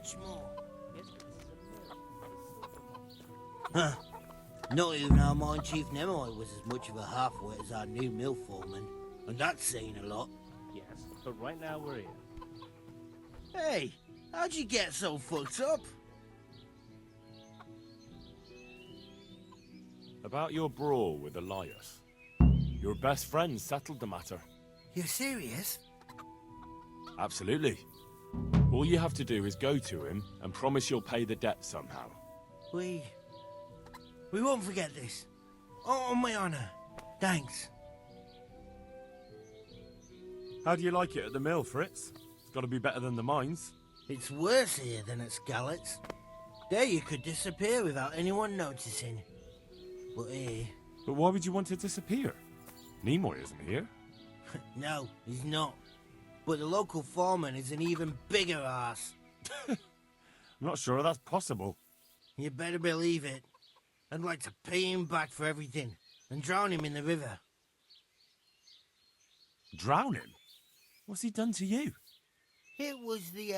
much more. Huh. Not even our mine chief Nemo was as much of a halfwit as our new mill foreman, and that's saying a lot. Yes, but right now we're here. Hey, how'd you get so fucked up? About your brawl with Elias. Your best friend settled the matter. You're serious? Absolutely. All you have to do is go to him and promise you'll pay the debt somehow. We won't forget this. On my honor. Thanks. How do you like it at the mill, Fritz? It's got to be better than the mines. It's worse here than at Scarlet's. There you could disappear without anyone noticing. But here... But why would you want to disappear? Nimoy isn't here. No, he's not. But the local foreman is an even bigger ass. I'm not sure that's possible. You better believe it. I'd like to pay him back for everything and drown him in the river. Drown him? What's he done to you? It was the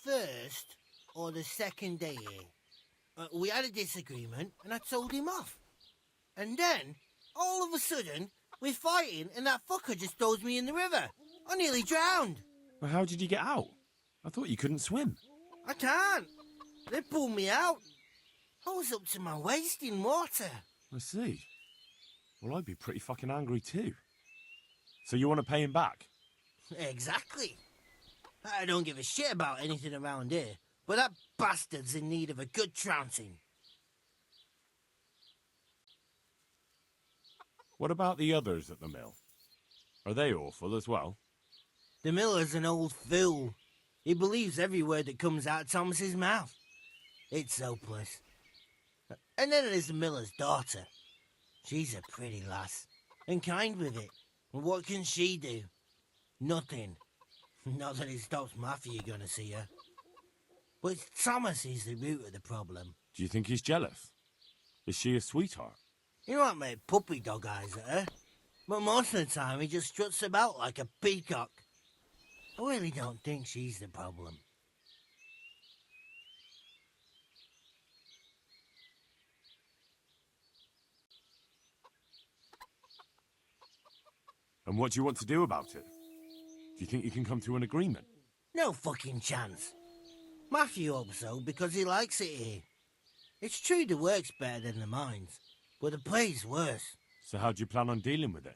first or the second day here. We had a disagreement and I told him off. And then, all of a sudden, we're fighting and that fucker just throws me in the river. I nearly drowned. Well, how did you get out? I thought you couldn't swim. I can't. They pulled me out. I was up to my waist in water. I see. Well, I'd be pretty fucking angry too. So you want to pay him back? Exactly. I don't give a shit about anything around here, but that bastard's in need of a good trouncing. What about the others at the mill? Are they awful as well? The miller's an old fool. He believes every word that comes out of Thomas's mouth. It's hopeless. And then there's the miller's daughter. She's a pretty lass, and kind with it. And what can she do? Nothing. Not that it stops Matthew gonna see her. But Thomas is the root of the problem. Do you think he's jealous? Is she a sweetheart? He might make puppy dog eyes at her, but most of the time he just struts about like a peacock. I really don't think she's the problem. And what do you want to do about it? Do you think you can come to an agreement? No fucking chance. Matthew hopes so because he likes it here. It's true the work's better than the mines, but the play's worse. So how do you plan on dealing with it?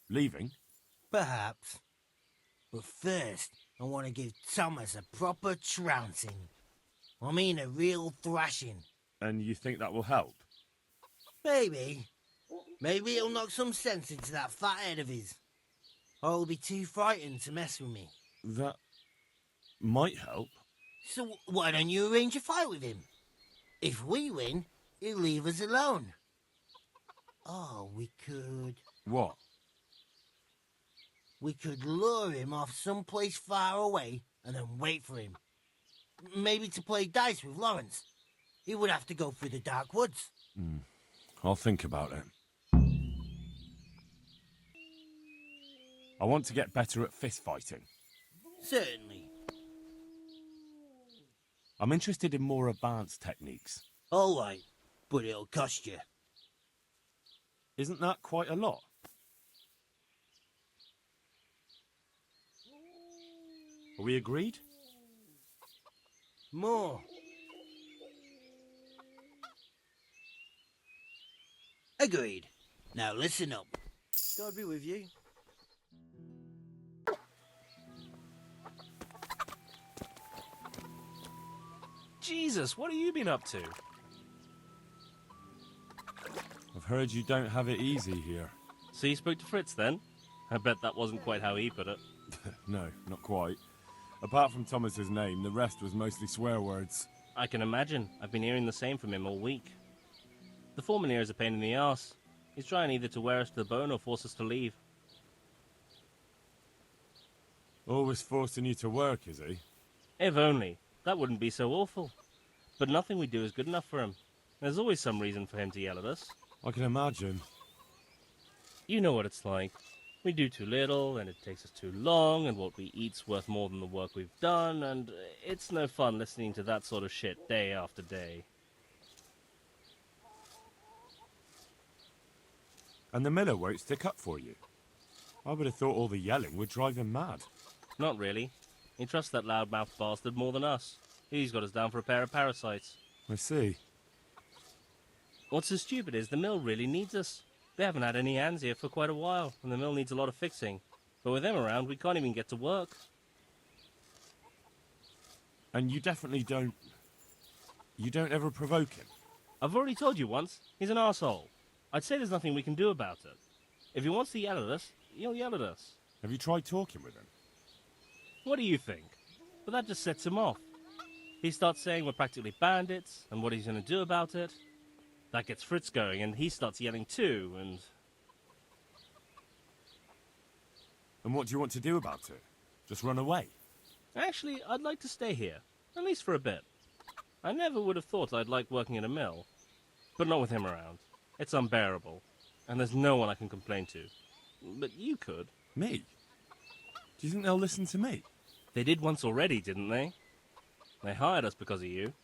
Leaving? Perhaps. But first, I want to give Thomas a proper trouncing. I mean a real thrashing. And you think that will help? Maybe. Maybe he'll knock some sense into that fat head of his. Or he'll be too frightened to mess with me. That might help. So why don't you arrange a fight with him? If we win, he'll leave us alone. Oh, we could... What? We could lure him off someplace far away and then wait for him. Maybe to play dice with Lawrence. He would have to go through the dark woods. I'll think about it. I want to get better at fist fighting. Certainly. I'm interested in more advanced techniques. All right, but it'll cost you. Isn't that quite a lot? Are we agreed? More. Agreed. Now listen up. God be with you. Jesus, what have you been up to? I've heard you don't have it easy here. So you spoke to Fritz then? I bet that wasn't quite how he put it. No, not quite. Apart from Thomas's name, the rest was mostly swear words. I can imagine. I've been hearing the same from him all week. The foreman here is a pain in the arse. He's trying either to wear us to the bone or force us to leave. Always forcing you to work, is he? If only. That wouldn't be so awful. But nothing we do is good enough for him. There's always some reason for him to yell at us. I can imagine. You know what it's like. We do too little, and it takes us too long, and what we eat's worth more than the work we've done, and it's no fun listening to that sort of shit day after day. And the miller won't stick up for you. I would have thought all the yelling would drive him mad. Not really. He trusts that loudmouth bastard more than us. He's got us down for a pair of parasites. I see. What's so stupid is the mill really needs us. They haven't had any hands here for quite a while, and the mill needs a lot of fixing. But with them around, we can't even get to work. And you definitely don't... You don't ever provoke him? I've already told you once, he's an arsehole. I'd say there's nothing we can do about it. If he wants to yell at us, he'll yell at us. Have you tried talking with him? What do you think? But that just sets him off. He starts saying we're practically bandits, and what he's going to do about it. That gets Fritz going, and he starts yelling too, and... And what do you want to do about it? Just run away? Actually, I'd like to stay here, at least for a bit. I never would have thought I'd like working in a mill. But not with him around. It's unbearable, and there's no one I can complain to. But you could. Me? Do you think they'll listen to me? They did once already, didn't they? They hired us because of you.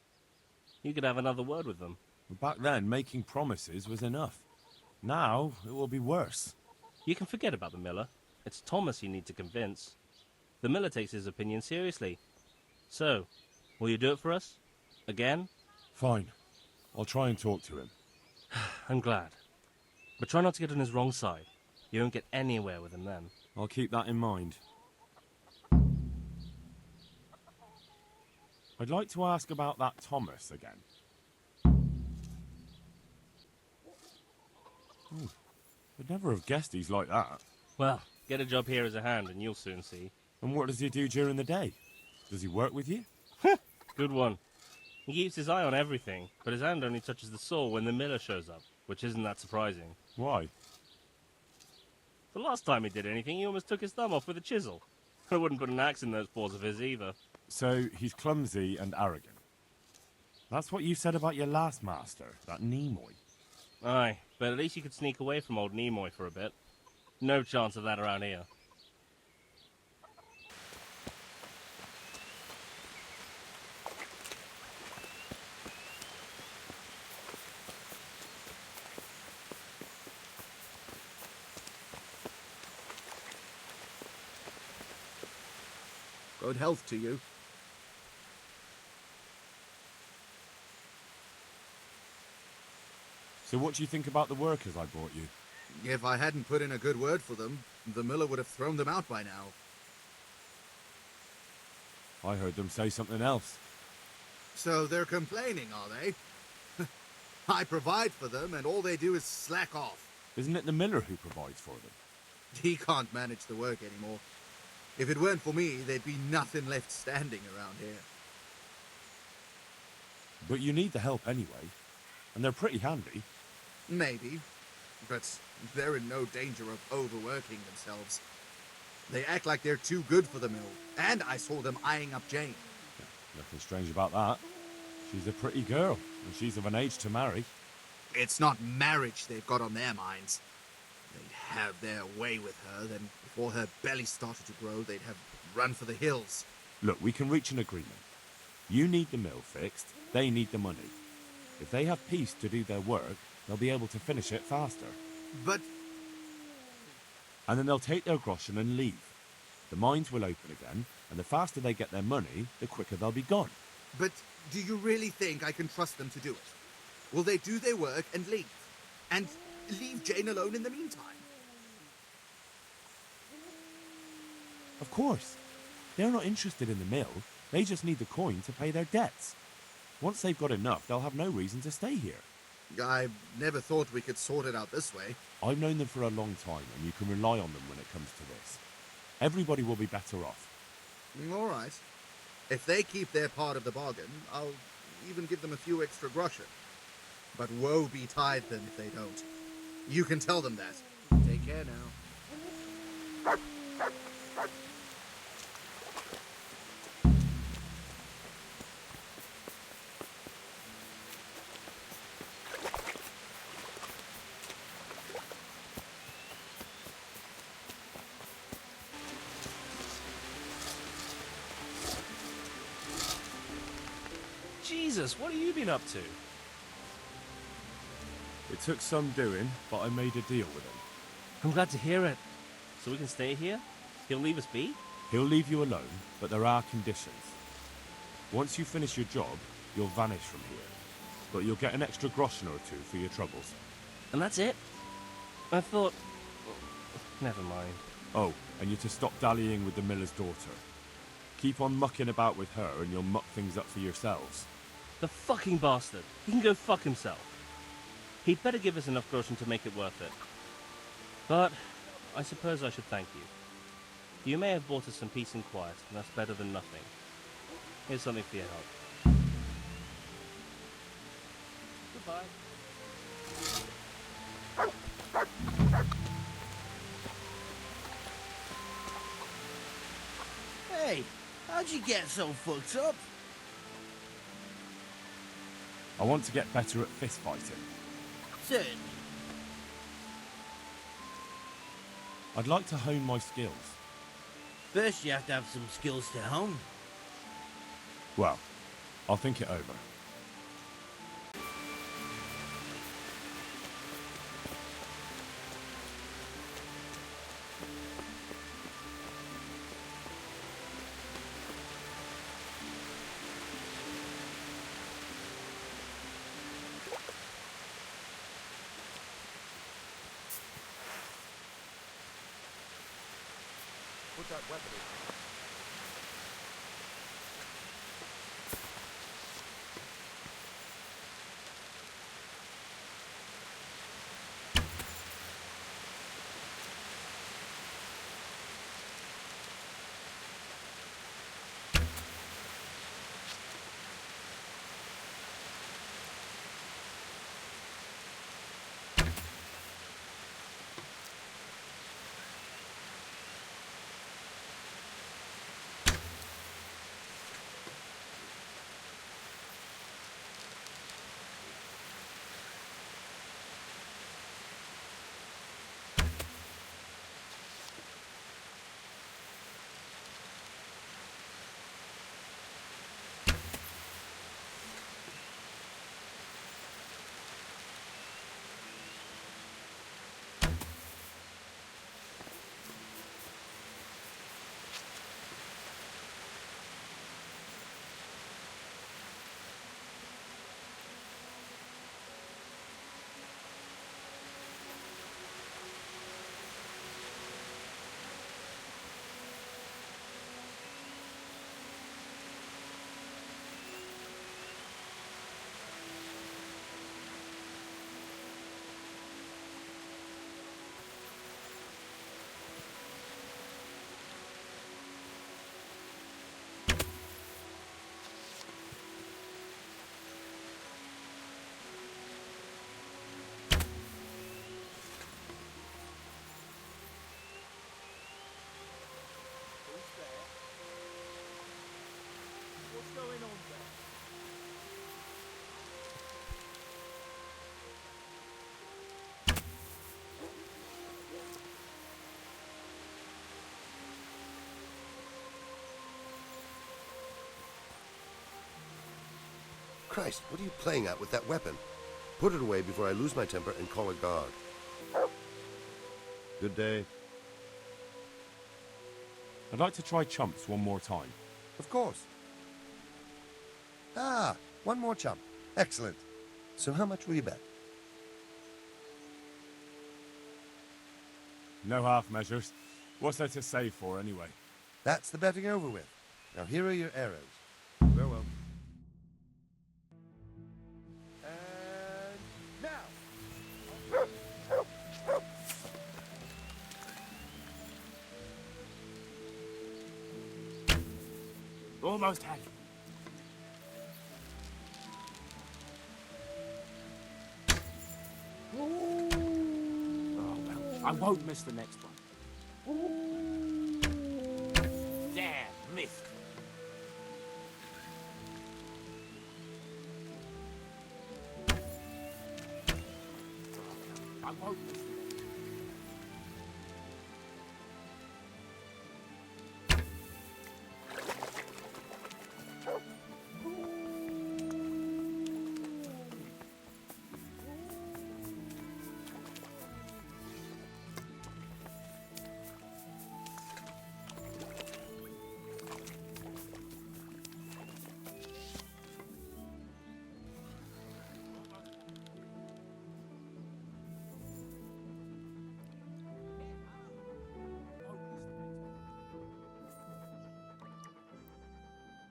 You could have another word with them. Back then, making promises was enough. Now, it will be worse. You can forget about the miller. It's Thomas you need to convince. The miller takes his opinion seriously. So, will you do it for us? Again? Fine. I'll try and talk to him. I'm glad. But try not to get on his wrong side. You won't get anywhere with him then. I'll keep that in mind. I'd like to ask about that Thomas again. Oh, I'd never have guessed he's like that. Well, get a job here as a hand and you'll soon see. And what does he do during the day? Does he work with you? Good one. He keeps his eye on everything, but his hand only touches the saw when the miller shows up, which isn't that surprising. Why? The last time he did anything, he almost took his thumb off with a chisel. I wouldn't put an axe in those paws of his either. So, he's clumsy and arrogant. That's what you said about your last master, that Nimoy. Aye, but at least you could sneak away from old Nimoy for a bit. No chance of that around here. Good health to you. So what do you think about the workers I brought you? If I hadn't put in a good word for them, the miller would have thrown them out by now. I heard them say something else. So they're complaining, are they? I provide for them, and all they do is slack off. Isn't it the miller who provides for them? He can't manage the work anymore. If it weren't for me, there'd be nothing left standing around here. But you need the help anyway. And they're pretty handy. Maybe, but they're in no danger of overworking themselves. They act like they're too good for the mill, and I saw them eyeing up Jane. Nothing strange about that. She's a pretty girl, and she's of an age to marry. It's not marriage they've got on their minds. They'd have their way with her, then before her belly started to grow, they'd have run for the hills. Look, we can reach an agreement. You need the mill fixed, they need the money. If they have peace to do their work, they'll be able to finish it faster. But... And then they'll take their groschen and leave. The mines will open again, and the faster they get their money, the quicker they'll be gone. But do you really think I can trust them to do it? Will they do their work and leave? And leave Jane alone in the meantime? Of course. They're not interested in the mill. They just need the coin to pay their debts. Once they've got enough, they'll have no reason to stay here. I never thought we could sort it out this way. I've known them for a long time, and you can rely on them when it comes to this. Everybody will be better off. All right. If they keep their part of the bargain, I'll even give them a few extra groschen. But woe betide them if they don't. You can tell them that. Take care now. Jesus, what have you been up to? It took some doing, but I made a deal with him. I'm glad to hear it. So we can stay here? He'll leave us be? He'll leave you alone, but there are conditions. Once you finish your job, you'll vanish from here. But you'll get an extra groschen or two for your troubles. And that's it? I thought... Never mind. Oh, and you're to stop dallying with the miller's daughter. Keep on mucking about with her and you'll muck things up for yourselves. The fucking bastard. He can go fuck himself. He'd better give us enough groschen to make it worth it. But I suppose I should thank you. You may have bought us some peace and quiet, and that's better than nothing. Here's something for your help. Goodbye. Hey, how'd you get so fucked up? I want to get better at fist fighting. Certainly. I'd like to hone my skills. First, you have to have some skills to hone. Well, I'll think it over. Put that weapon in. Christ, what are you playing at with that weapon? Put it away before I lose my temper and call a guard. Good day. I'd like to try chumps one more time. Of course. Ah, one more chump. Excellent. So how much will you bet? No half measures. What's there to save for, anyway? That's the betting over with. Now here are your arrows. Farewell. And now! Almost had it. Oh, well, I won't miss the next one. There, missed. I won't miss the next one.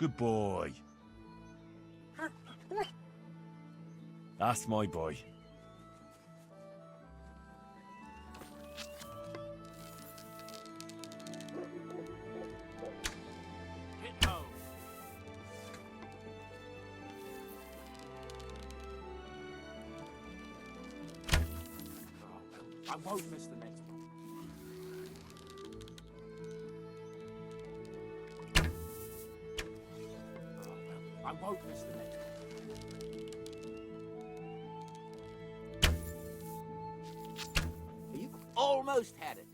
Good boy. That's my boy. Hit home. I won't miss the next one. I won't miss the next one. You almost had it.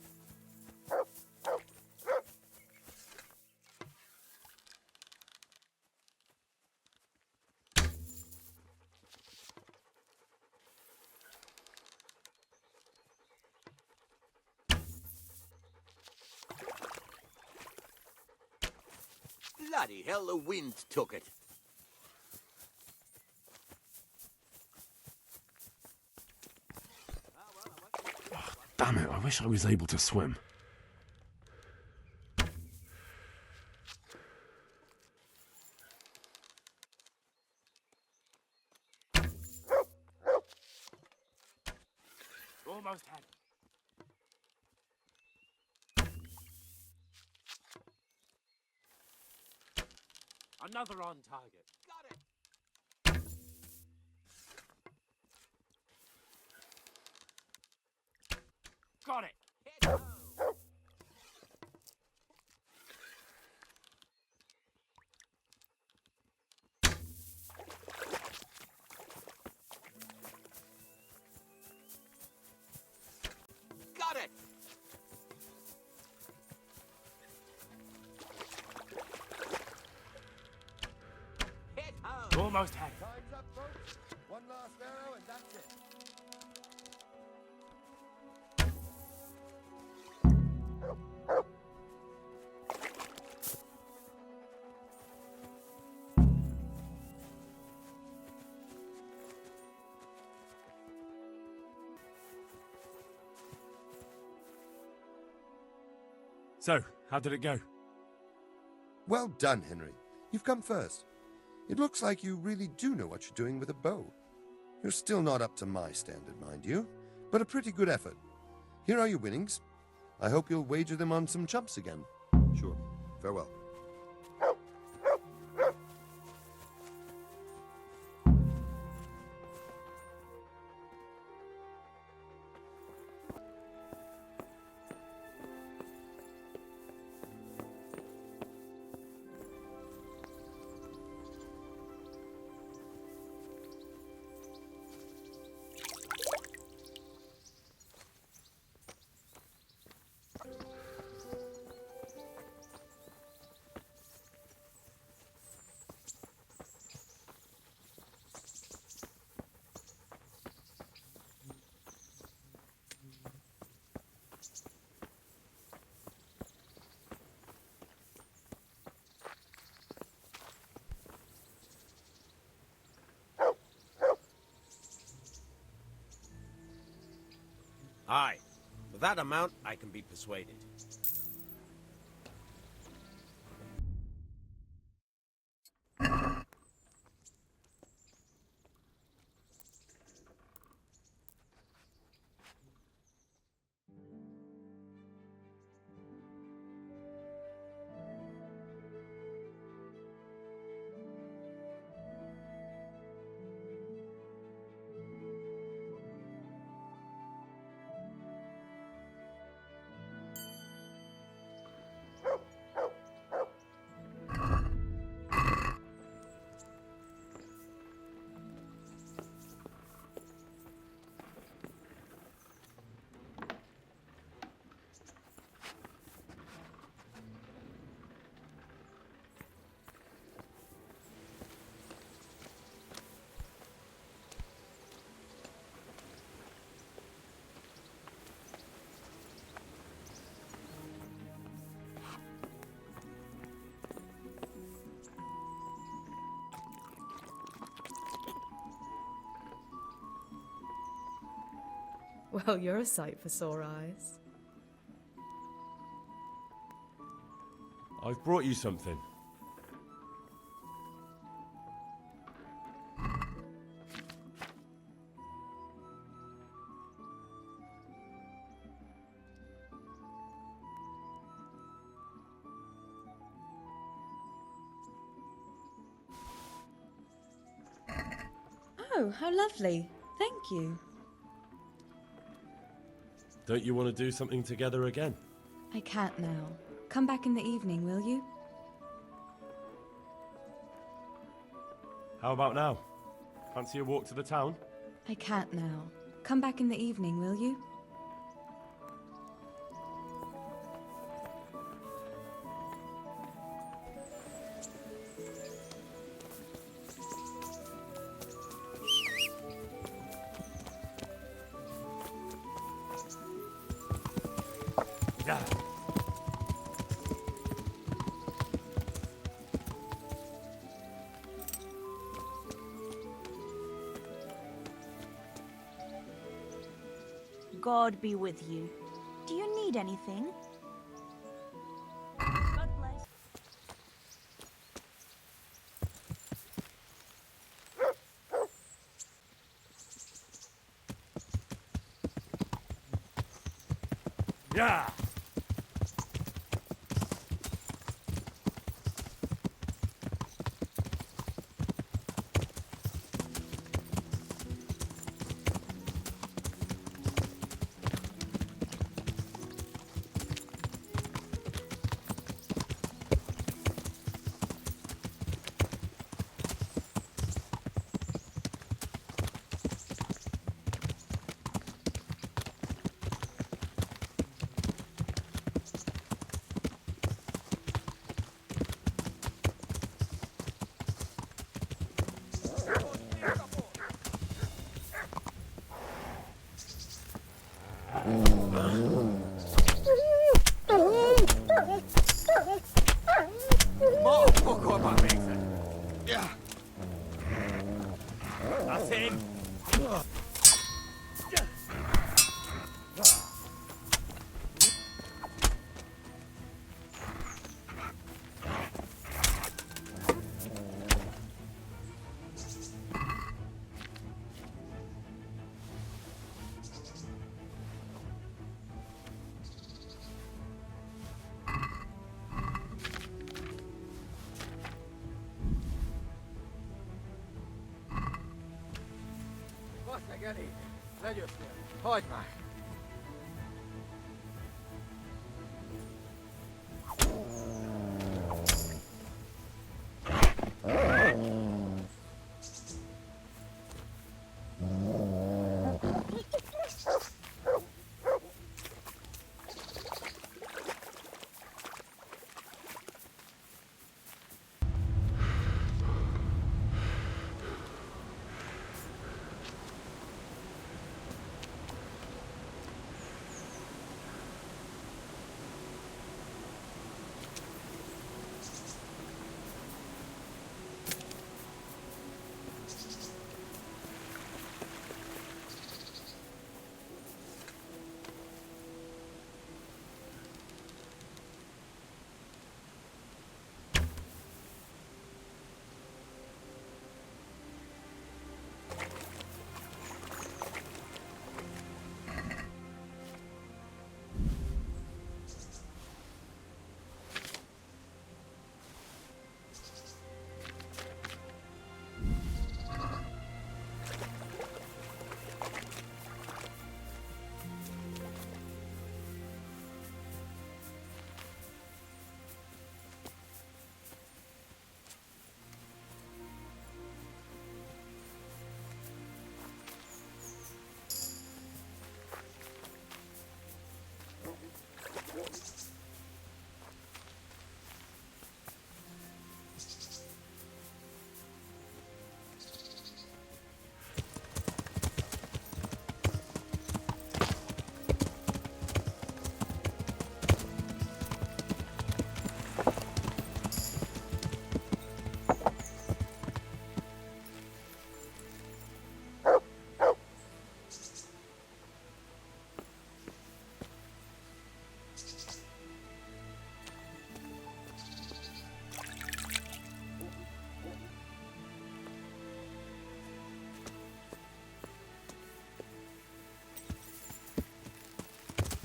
Bloody hell, the wind took it. Damn it, I wish I was able to swim. Almost had it. Another on target. Got it. Got it. Hit home. Got it. Hit home. Almost had it. Time's up, folks. One last arrow and that's it. So, how did it go? Well done, Henry. You've come first. It looks like you really do know what you're doing with a bow. You're still not up to my standard, mind you, but a pretty good effort. Here are your winnings. I hope you'll wager them on some chumps again. Sure. Farewell. Aye. With that amount, I can be persuaded. Well, you're a sight for sore eyes. I've brought you something. Oh, how lovely. Thank you. Don't you want to do something together again? I can't now. Come back in the evening, will you? How about now? Fancy a walk to the town? I can't now. Come back in the evening, will you? Yeah. God be with you. Do you need anything? God bless. Yeah. Yeah. That's him. Vasegeli, legyőztél. Hagyd már!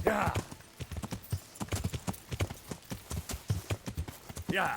Yeah. Yeah.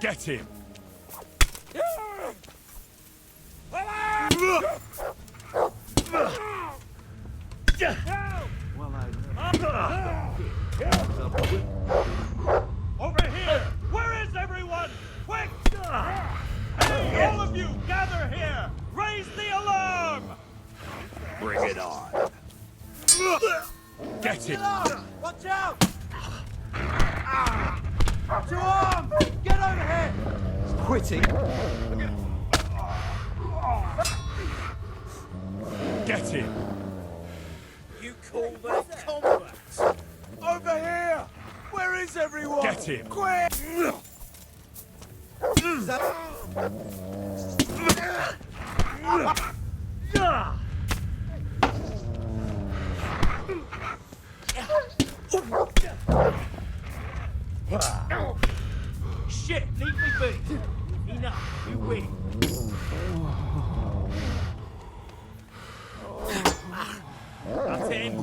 Get him! Over here! Where is everyone? Quick! Hey, all of you, gather here! Raise the alarm! Bring it on. Get him! Watch out! To arm! Get over here! Quitting? Get him! You call that combat? Over here! Where is everyone? Get him! Quick! Shit, leave me be. Enough, you win. That's him.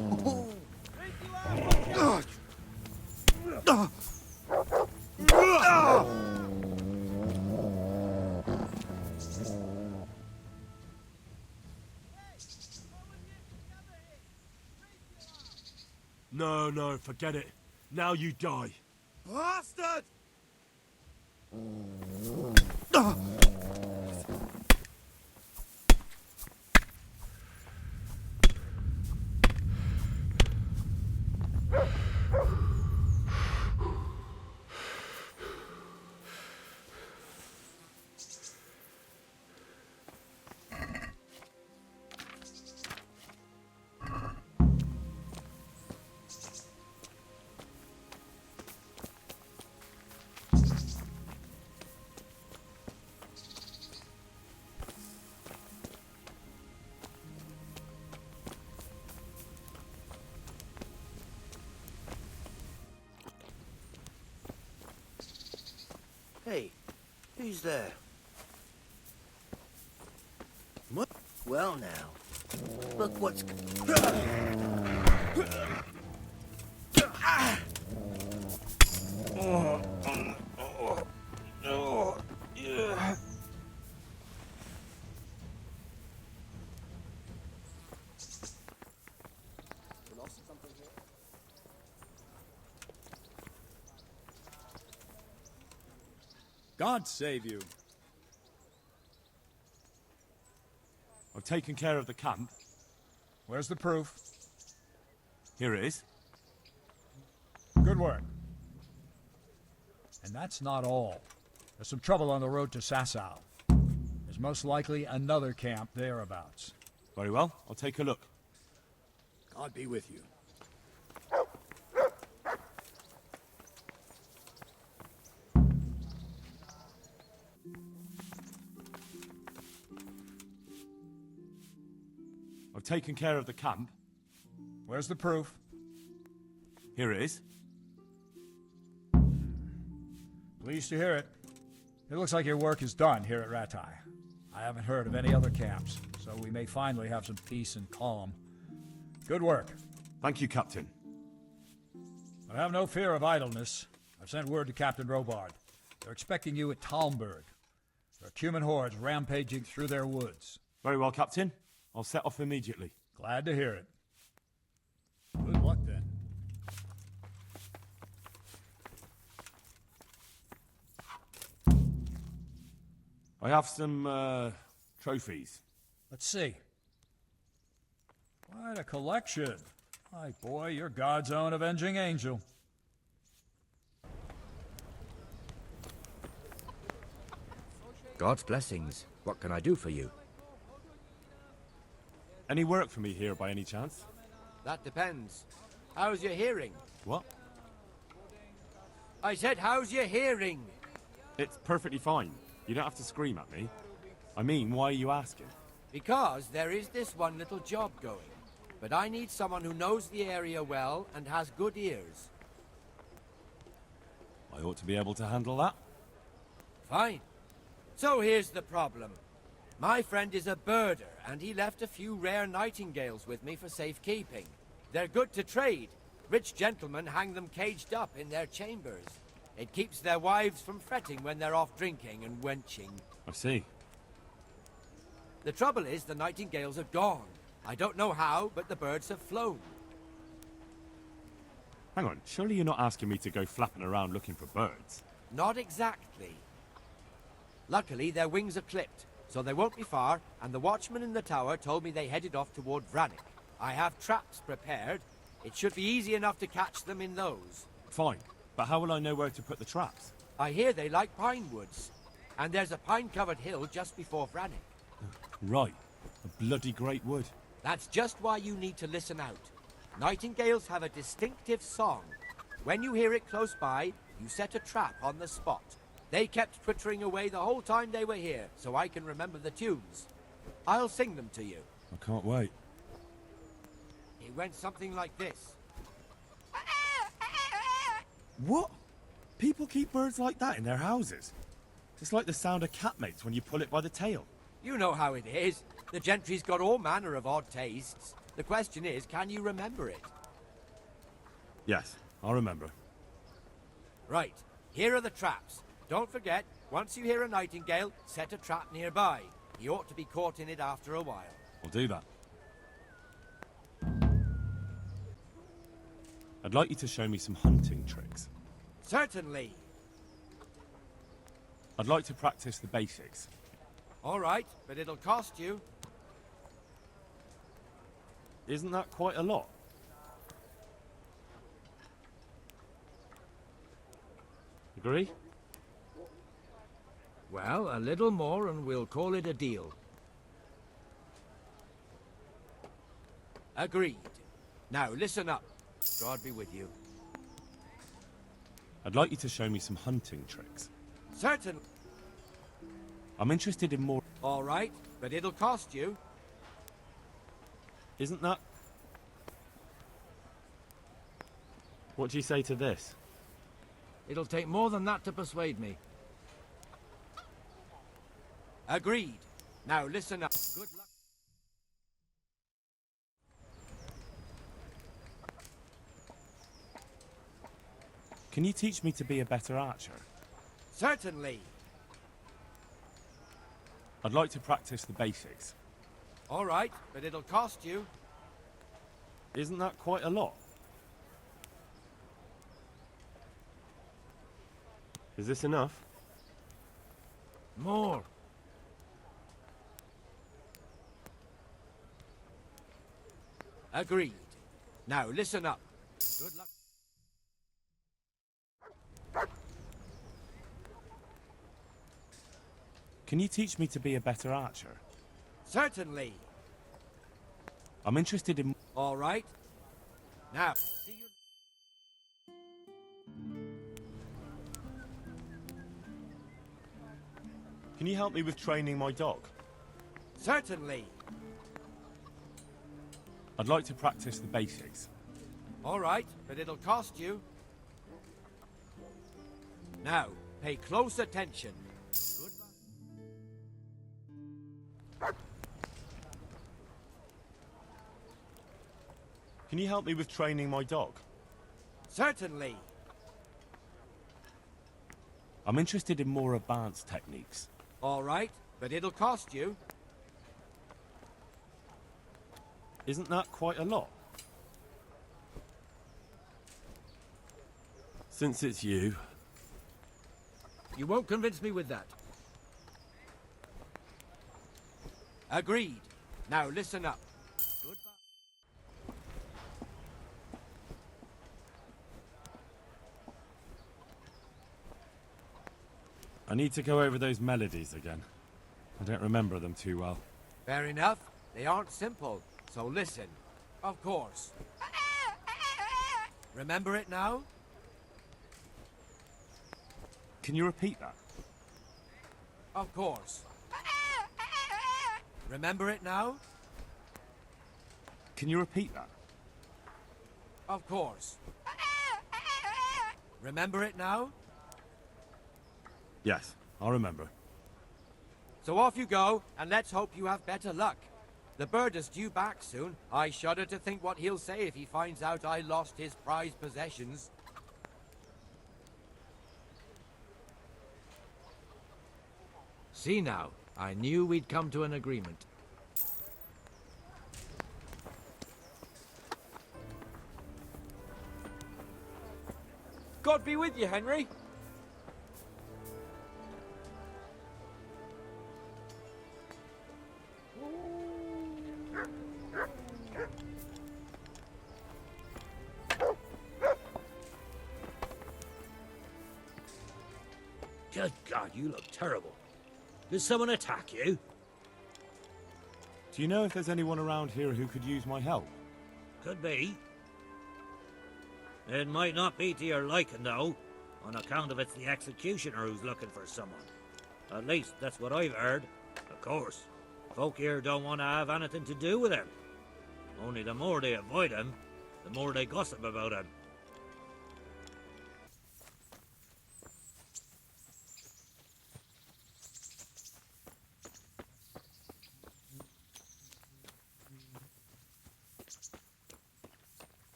No, forget it. Now you die. Bastard! Hey, who's there? What? Well now, look what's... God save you. I've taken care of the camp. Where's the proof? Here it is. Good work. And that's not all. There's some trouble on the road to Sasau. There's most likely another camp thereabouts. Very well, I'll take a look. God be with you. I've taken care of the camp. Where's the proof? Here it is. Pleased to hear it. It looks like your work is done here at Ratai. I haven't heard of any other camps, so we may finally have some peace and calm. Good work. Thank you, Captain. But have no fear of idleness. I've sent word to Captain Robard. They're expecting you at Talmberg. There are Cuman hordes rampaging through their woods. Very well, Captain. I'll set off immediately. Glad to hear it. Good luck, then. I have some, trophies. Let's see. Quite a collection. My boy, you're God's own avenging angel. God's blessings. What can I do for you? Any work for me here by any chance? That depends. How's your hearing? What? I said, how's your hearing? It's perfectly fine. You don't have to scream at me. I mean, why are you asking? Because there is this one little job going. But I need someone who knows the area well and has good ears. I ought to be able to handle that. Fine. So here's the problem. My friend is a birder, and he left a few rare nightingales with me for safekeeping. They're good to trade. Rich gentlemen hang them caged up in their chambers. It keeps their wives from fretting when they're off drinking and wenching. I see. The trouble is, the nightingales are gone. I don't know how, but the birds have flown. Hang on, surely you're not asking me to go flapping around looking for birds? Not exactly. Luckily, their wings are clipped, so they won't be far, and the watchman in the tower told me they headed off toward Vranik. I have traps prepared. It should be easy enough to catch them in those. Fine, but how will I know where to put the traps? I hear they like pine woods, and there's a pine-covered hill just before Vranik. Right, a bloody great wood. That's just why you need to listen out. Nightingales have a distinctive song. When you hear it close by, you set a trap on the spot. They kept twittering away the whole time they were here, so I can remember the tunes. I'll sing them to you. I can't wait. It went something like this. What? People keep birds like that in their houses? It's like the sound a cat makes when you pull it by the tail. You know how it is. The gentry's got all manner of odd tastes. The question is, can you remember it? Yes, I'll remember. Right, here are the traps. Don't forget, once you hear a nightingale, set a trap nearby. He ought to be caught in it after a while. I'll do that. I'd like you to show me some hunting tricks. Certainly. I'd like to practice the basics. All right, but it'll cost you. Isn't that quite a lot? Agree? Well, a little more and we'll call it a deal. Agreed. Now, listen up. God be with you. I'd like you to show me some hunting tricks. Certainly. I'm interested in more... All right, but it'll cost you. Isn't that... What do you say to this? It'll take more than that to persuade me. Agreed. Now listen up. Good luck. Can you teach me to be a better archer? Certainly. I'd like to practice the basics. All right, but it'll cost you. Isn't that quite a lot? Is this enough? More. Agreed. Now listen up. Good luck. Can you teach me to be a better archer? Certainly. I'm interested in... All right. Now, see you. Can you help me with training my dog? Certainly. I'd like to practice the basics. All right, but it'll cost you. Now, pay close attention. Can you help me with training my dog? Certainly. I'm interested in more advanced techniques. All right, but it'll cost you. Isn't that quite a lot? Since it's you... You won't convince me with that. Agreed. Now listen up. Goodbye. I need to go over those melodies again. I don't remember them too well. Fair enough. They aren't simple, so listen. Of course. Remember it now? Can you repeat that? Of course. Remember it now? Can you repeat that? Of course. Remember it now? Yes, I'll remember. So off you go, and let's hope you have better luck. The bird is due back soon. I shudder to think what he'll say if he finds out I lost his prized possessions. See now, I knew we'd come to an agreement. God be with you, Henry. Good God, you look terrible. Did someone attack you? Do you know if there's anyone around here who could use my help? Could be. It might not be to your liking, though, on account of it's the executioner who's looking for someone. At least, that's what I've heard. Of course, folk here don't want to have anything to do with him. Only the more they avoid him, the more they gossip about him.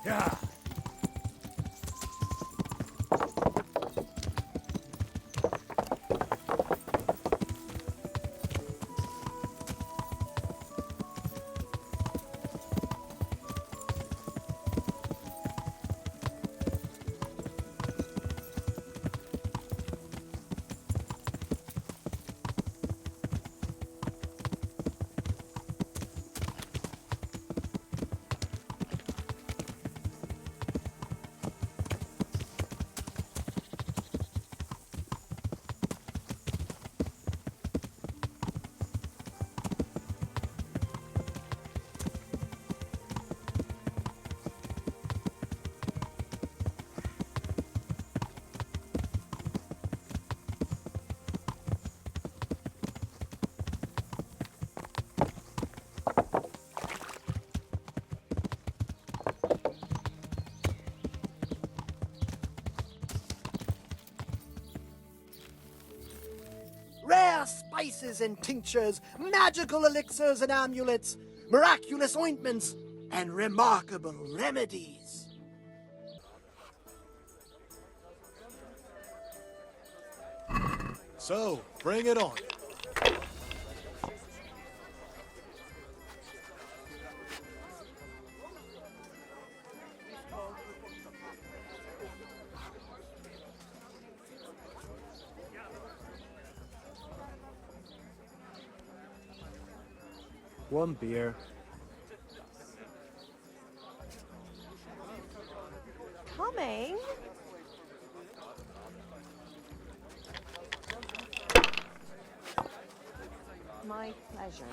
Yeah. Rare spices and tinctures, magical elixirs and amulets, miraculous ointments, and remarkable remedies. So, bring it on. One beer. Coming? My pleasure.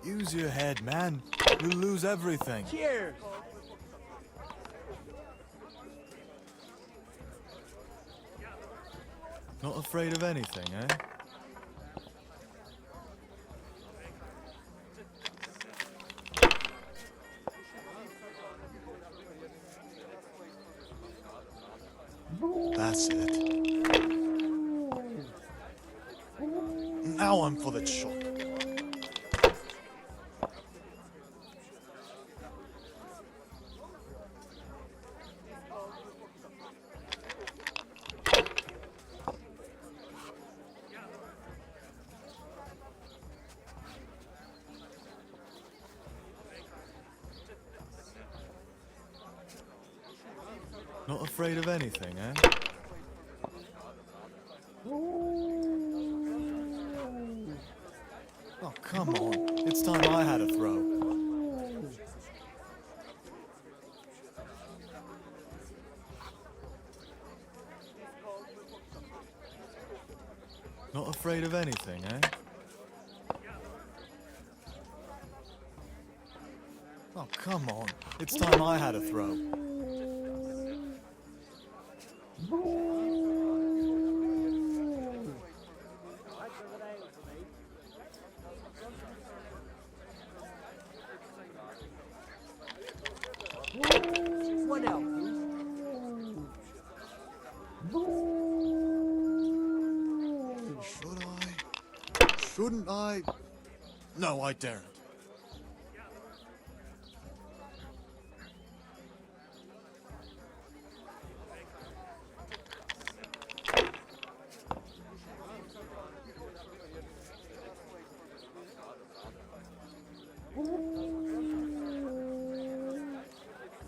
Use your head, man. You'll lose everything. Cheers! Not afraid of anything, eh? That's it. Now I'm for the chop. Not afraid of anything, eh? Oh, come on. It's time I had a throw. Not afraid of anything, eh? Oh, come on. It's time I had a throw. and help you. Should I? Shouldn't I? No, I daren't.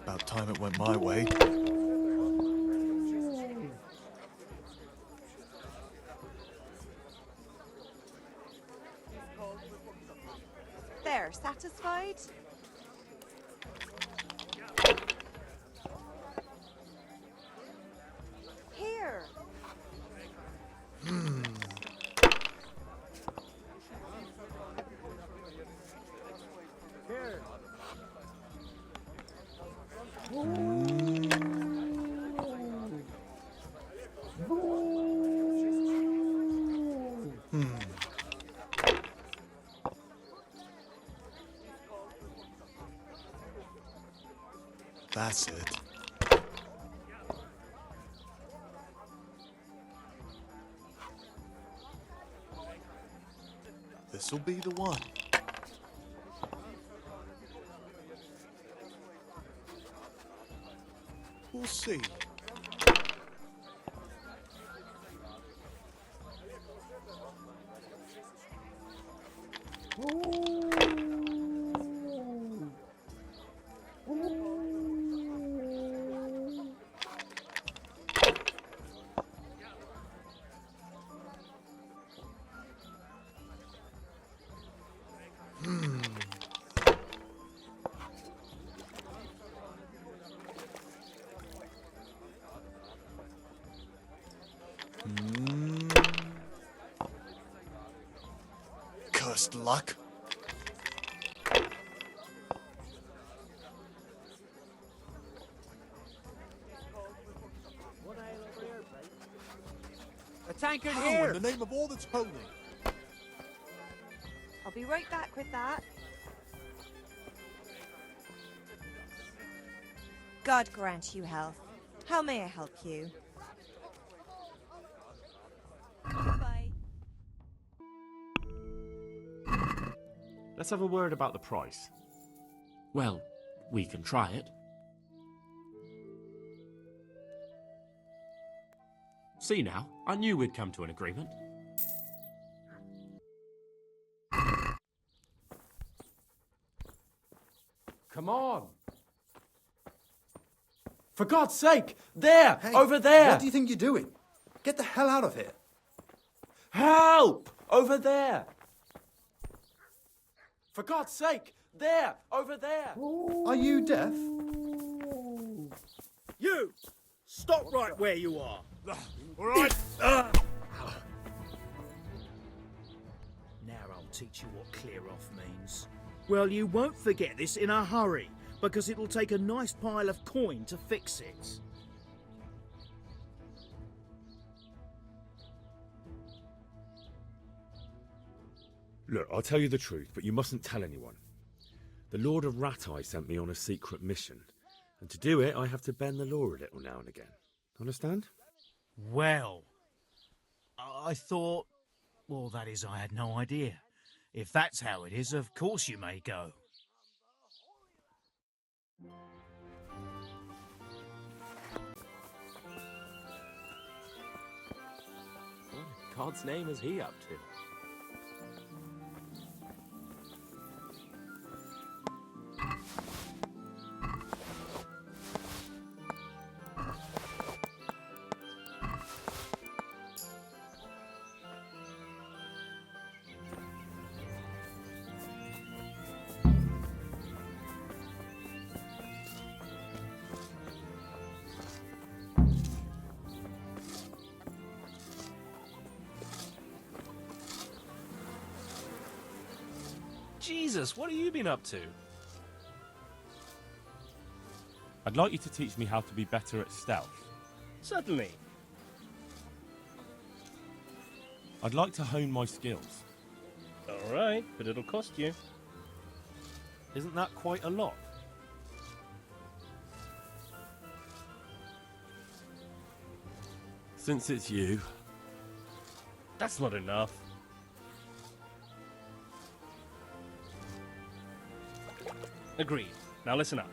About time it went my way. There, satisfied? Here. Here. That's it. This'll be the one. We'll see. Cursed luck. A tankard How here. in the name of all that's holy? I'll be right back with that. God grant you health. How may I help you? Bye. Let's have a word about the price. Well, we can try it. See now, I knew we'd come to an agreement. Come on. For God's sake! There! Hey, over there! What do you think you're doing? Get the hell out of here. Help! Over there! For God's sake! There! Over there! Are you deaf? You! Stop right where you are! All right? Now I'll teach you what clear off means. Well, you won't forget this in a hurry, because it'll take a nice pile of coin to fix it. Look, I'll tell you the truth, but you mustn't tell anyone. The Lord of Ratai sent me on a secret mission, and to do it, I have to bend the law a little now and again. Understand? Well, I thought... Well, that is, I had no idea. If that's how it is, of course you may go. What in God's name is he up to? Jesus, what have you been up to? I'd like you to teach me how to be better at stealth. Certainly. I'd like to hone my skills. All right, but it'll cost you. Isn't that quite a lot? Since it's you. That's not enough. Agreed. Now listen up.